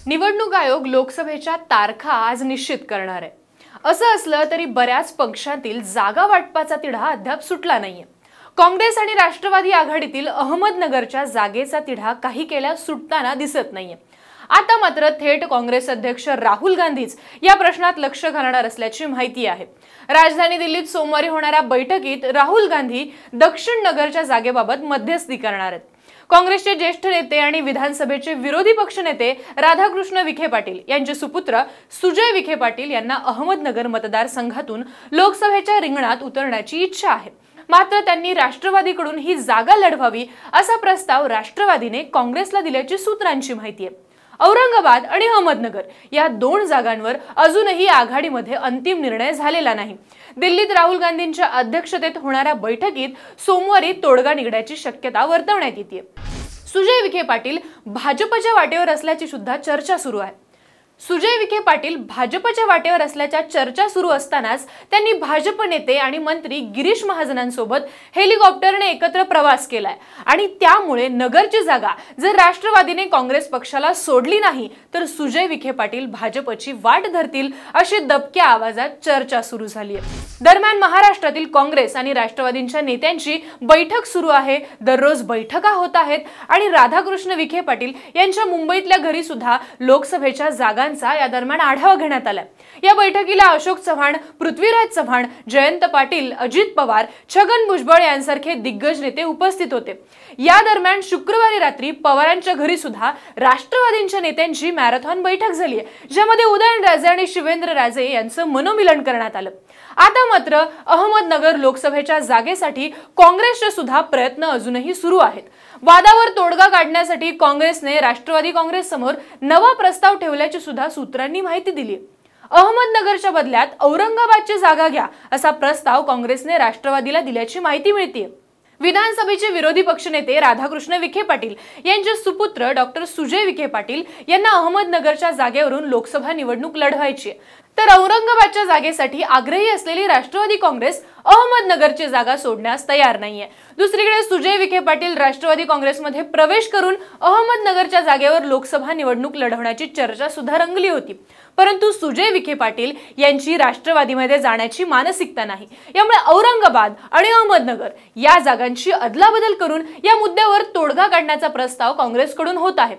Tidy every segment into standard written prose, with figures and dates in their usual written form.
निवडणूक आयोग लोकसभेच्या तारखा आज निश्चित करणार आहे। असं असलं तरी बऱ्याच पक्षांतील जागा वाटपाचा तिढा अद्याप सुटला नाहीये। काँग्रेस आणि राष्ट्रवादी आघाडीतील अहमदनगरच्या जागेचा तिढा काही केल्या सुटताना दिसत नाहीये। आता मात्र थेट काँग्रेस अध्यक्ष राहुल गांधीच या प्रश्नात लक्ष घालणार असल्याची माहिती आहे। राजधानी दिल्लीत सोमवारी होणाऱ्या बैठकीत राहुल गांधी दक्षिण नगरच्या जागेबाबत मध्यस्थी करणार आहेत। काँग्रेसचे ज्येष्ठ नेते आणि विधानसभेचे विरोधी पक्षनेते राधाकृष्ण विखे पाटील यांचे सुपुत्र सुजय विखे पाटील यांना अहमदनगर मतदारसंघातून लोकसभेच्या रिंगणात उतरण्याची इच्छा आहे। मात्र त्यांनी राष्ट्रवादीकडून ही जागा लढवावी असा प्रस्ताव राष्ट्रवादीने काँग्रेसला दिल्याची सूत्रांची माहिती आहे। औरंगाबाद आणि अहमदनगर या दोन जागांवर अजूनही आघाडीमध्ये अंतिम निर्णय झालेला नाही। दिल्लीत राहुल गांधींच्या अध्यक्षतेत होणाऱ्या बैठकीत सोमवारी तोडगा निघण्याची शक्यता वर्तवण्यात येते। सुजय विखे पाटील भाजपच्या वाटेवर असल्याची सुद्धा चर्चा सुरू आहे। सुजय विखे पाटील भाजपच्या वाटेवर असल्याच्या चर्चा सुरू असतानाच त्यांनी भाजप नेते आणि मंत्री गिरीश महाजनांसोबत हेलिकॉप्टरने एकत्र प्रवास केलाय आणि त्यामुळे नगरची जागा जर राष्ट्रवादीने काँग्रेस पक्षाला सोडली नाही तर सुजय विखे पाटील भाजपची वाट धरतील अशी दबक्या आवाजात चर्चा सुरू झाली आहे। दरम्यान महाराष्ट्रातील काँग्रेस आणि राष्ट्रवादीच्या नेत्यांची बैठक सुरू आहे। दररोज बैठका होत आहेत आणि राधाकृष्ण विखे पाटील यांच्या मुंबईतल्या घरी सुद्धा लोकसभेच्या जागा या दरम्यान आढावा घेण्यात आला। या बैठकीला अशोक चव्हाण, पृथ्वीराज चव्हाण, जयंत पाटील, अजित पवार, छगन भुजबळ यांसारखे दिग्गज नेते उपस्थित होते। या दरम्यान शुक्रवारी रात्री पवारांच्या घरी सुद्धा राष्ट्रवादीच्या नेत्यांची मॅरेथॉन बैठक झाली आहे, ज्यामध्ये उदयनराजे आणि शिवेंद्रराजे यांचं मनोमिलन करण्यात आलं। आता मात्र अहमदनगर लोकसभेच्या जागेसाठी काँग्रेसचे सुद्धा प्रयत्न अजूनही सुरू आहेत। वादावर तोडगा काढण्यासाठी काँग्रेसने राष्ट्रवादी काँग्रेस समोर नवा प्रस्ताव ठेवल्याची सुद्धा सूत्रांनी माहिती दिली। अहमदनगरच्या बदल्यात औरंगाबादची जागा घ्या असा प्रस्ताव काँग्रेसने राष्ट्रवादीला दिल्याची माहिती मिळते। विधानसभेचे विरोधी पक्षनेते राधाकृष्ण विखे पाटील यांचे सुपुत्र डॉक्टर सुजय विखे पाटील यांना अहमदनगरच्या जागेवरून लोकसभा निवडणूक लढवायची आहे, तर औरंगाबादच्या जागेसाठी आग्रही असलेली राष्ट्रवादी काँग्रेस अहमदनगरची जागा सोडण्यास तयार नाहीये। दुसरीकडे सुजय विखे पाटील राष्ट्रवादी काँग्रेसमध्ये प्रवेश करून अहमदनगरच्या जागेवर लोकसभा निवडणूक लढवण्याची चर्चा सुद्धा रंगली होती, परंतु सुजय विखे पाटील यांची राष्ट्रवादीमध्ये जाण्याची मानसिकता नाही। यामुळे औरंगाबाद आणि अहमदनगर या जागांची अदलाबदल करून या मुद्द्यावर तोडगा काढण्याचा प्रस्ताव काँग्रेसकडून होत आहे।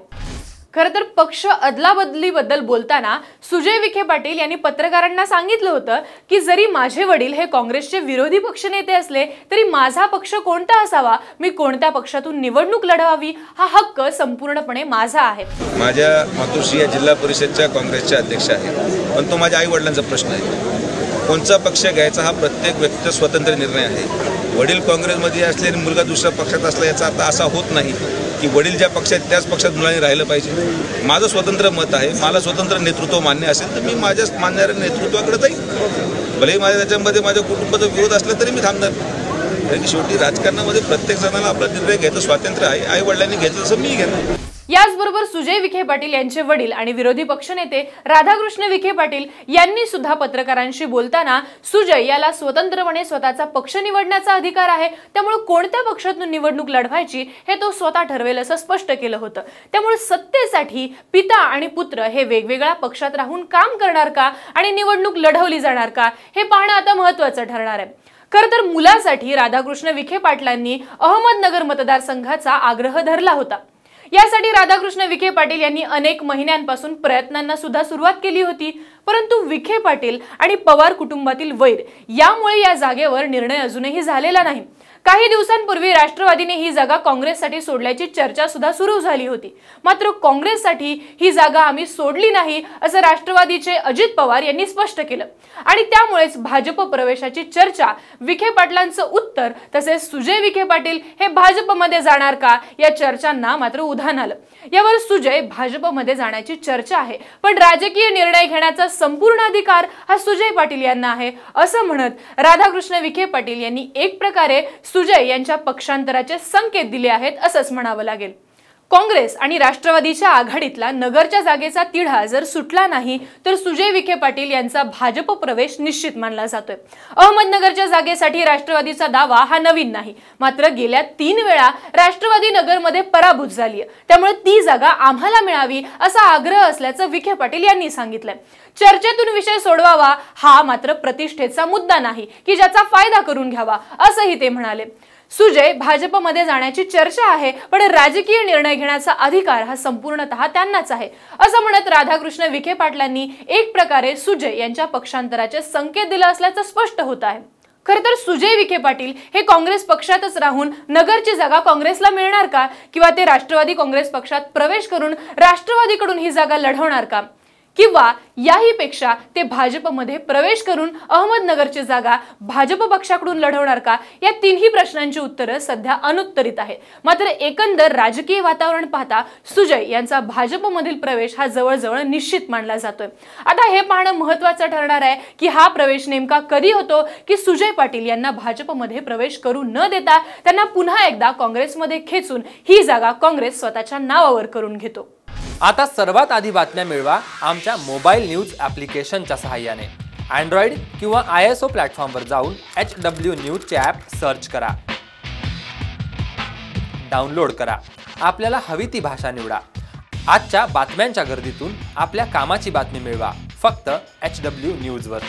खरं तर पक्ष अदलाबदलीबद्दल बोलताना सुजय विखे पाटील यांनी पत्रकारांना सांगितलं होतं की जरी माझे वडील हे काँग्रेसचे विरोधी पक्षनेते असले तरी माझा पक्ष कोणता असावा, मी कोणत्या पक्षातून निवडणूक लढवावी हा हक्क संपूर्णपणे माझा आहे। माझ्या मातोश्री या जिल्हा परिषदच्या काँग्रेसच्या अध्यक्ष आहेत, पण तो माझ्या आई वडिलांचा प्रश्न आहे। कोणता पक्ष घ्यायचा हा प्रत्येक व्यक्तीचा स्वतंत्र निर्णय आहे। वडील काँग्रेसमध्ये असले आणि मुलगा दुसऱ्या पक्षात असला याचा अर्थ असा होत नाही की वडील ज्या पक्षात त्याच पक्षात मुलांनी राहिलं पाहिजे। माझं स्वतंत्र मत आहे, मला स्वतंत्र नेतृत्व मान्य असेल तर मी माझ्या मानणाऱ्या नेतृत्वाकडे जाईल। भले माझ्या त्याच्यामध्ये माझ्या कुटुंबाचा विरोध असला तरी मी थांबणार, कारण की शेवटी राजकारणामध्ये प्रत्येक जणाला आपला निर्णय घ्यायचं स्वातंत्र्य आहे। आई वडिलांनी घेतलं तसं मी घेणार। याचबरोबर सुजय विखे पाटील यांचे वडील आणि विरोधी पक्षनेते राधाकृष्ण विखे पाटील यांनी सुद्धा पत्रकारांशी बोलताना सुजय याला स्वतंत्रपणे स्वतःचा पक्ष निवडण्याचा अधिकार आहे, त्यामुळे कोणत्या पक्षातून निवडणूक लढवायची हे तो स्वतः ठरवेल असं स्पष्ट केलं होतं। त्यामुळे सत्तेसाठी पिता आणि पुत्र हे वेगवेगळ्या पक्षात राहून काम करणार का आणि निवडणूक लढवली जाणार का हे पाहणं आता महत्त्वाचं ठरणार आहे। खरं तर मुलासाठी राधाकृष्ण विखे पाटलांनी अहमदनगर मतदारसंघाचा आग्रह धरला होता। यासाठी राधाकृष्ण विखे पाटील यांनी अनेक महिन्यांपासून प्रयत्नांना सुद्धा सुरुवात केली होती, परंतु विखे पाटील आणि पवार कुटुंबातील वैर यामुळे या जागेवर निर्णय अजूनही झालेला नाही। काही दिवसांपूर्वी राष्ट्रवादीने ही जागा काँग्रेससाठी सोडल्याची चर्चा सुद्धा सुरू झाली होती, मात्र काँग्रेससाठी ही जागा आम्ही सोडली नाही असं राष्ट्रवादीचे अजित पवार यांनी स्पष्ट केलं आणि त्यामुळेच भाजप प्रवेशाची चर्चा, विखे पाटलांचं उत्तर तसेच सुजय विखे पाटील हे भाजपमध्ये जाणार का या चर्चांना मात्र उधाण आलं। यावर सुजय भाजपमध्ये जाण्याची चर्चा आहे, पण राजकीय निर्णय घेण्याचा संपूर्ण अधिकार हा सुजय पाटील यांना आहे असं म्हणत राधाकृष्ण विखे पाटील यांनी एक प्रकारे सुजय यांच्या पक्षांतराचे संकेत दिले आहेत असंच म्हणावं लागेल। काँग्रेस आणि राष्ट्रवादीच्या आघाडीतला नगरच्या जागेचा तिढा जर सुटला नाही तर सुजय विखे पाटील यांचा भाजप प्रवेश निश्चित मानला जातोय। अहमदनगरच्या जागेसाठी राष्ट्रवादीचा दावा हा नवीन नाही, मात्र गेल्या 3 वेळा राष्ट्रवादी नगरमध्ये पराभूत झाली आहे, त्यामुळे ती जागा आम्हाला मिळावी असा आग्रह असल्याचं विखे पाटील यांनी सांगितलंय। चर्चेतून विषय सोडवावा हा मात्र प्रतिष्ठेचा मुद्दा नाही की ज्याचा फायदा करून घ्यावा, असंही ते म्हणाले। सुजय भाजपमध्ये जाण्याची चर्चा आहे, पण राजकीय निर्णय घेण्याचा अधिकार हा संपूर्णतः त्यांनाच आहे, असं म्हणत राधाकृष्ण विखे पाटलांनी एक प्रकारे सुजय यांच्या पक्षांतराचे संकेत दिले असल्याचं स्पष्ट होत आहे। खरं तर सुजय विखे पाटील हे काँग्रेस पक्षातच राहून नगरची जागा काँग्रेसला मिळणार का, किंवा ते राष्ट्रवादी काँग्रेस पक्षात प्रवेश करून राष्ट्रवादीकडून ही जागा लढवणार का, किंवा याही पेक्षा ते भाजपमध्ये प्रवेश करून अहमदनगरची जागा भाजप पक्षाकडून लढवणार का, या तिन्ही प्रश्नांची उत्तरं सध्या अनुत्तरित आहेत। मात्र एकंदर राजकीय वातावरण पाहता सुजय यांचा भाजपमधील प्रवेश हा जवळजवळ निश्चित मानला जातोय। आता हे पाहणं महत्त्वाचं ठरणार आहे की हा प्रवेश नेमका कधी होतो, की सुजय पाटील यांना भाजपमध्ये प्रवेश करू न देता त्यांना पुन्हा एकदा काँग्रेसमध्ये खेचून ही जागा काँग्रेस स्वतःच्या नावावर करून घेतो। आता सर्वात आधी बातम्या मिळवा आमच्या मोबाईल न्यूज ॲप्लिकेशनच्या सहाय्याने। अँड्रॉइड किंवा ISO प्लॅटफॉर्मवर जाऊन HW न्यूजचे ॲप सर्च करा, डाउनलोड करा, आपल्याला हवी ती भाषा निवडा। आजच्या बातम्यांच्या गर्दीतून आपल्या कामाची बातमी मिळवा फक्त HW न्यूजवर।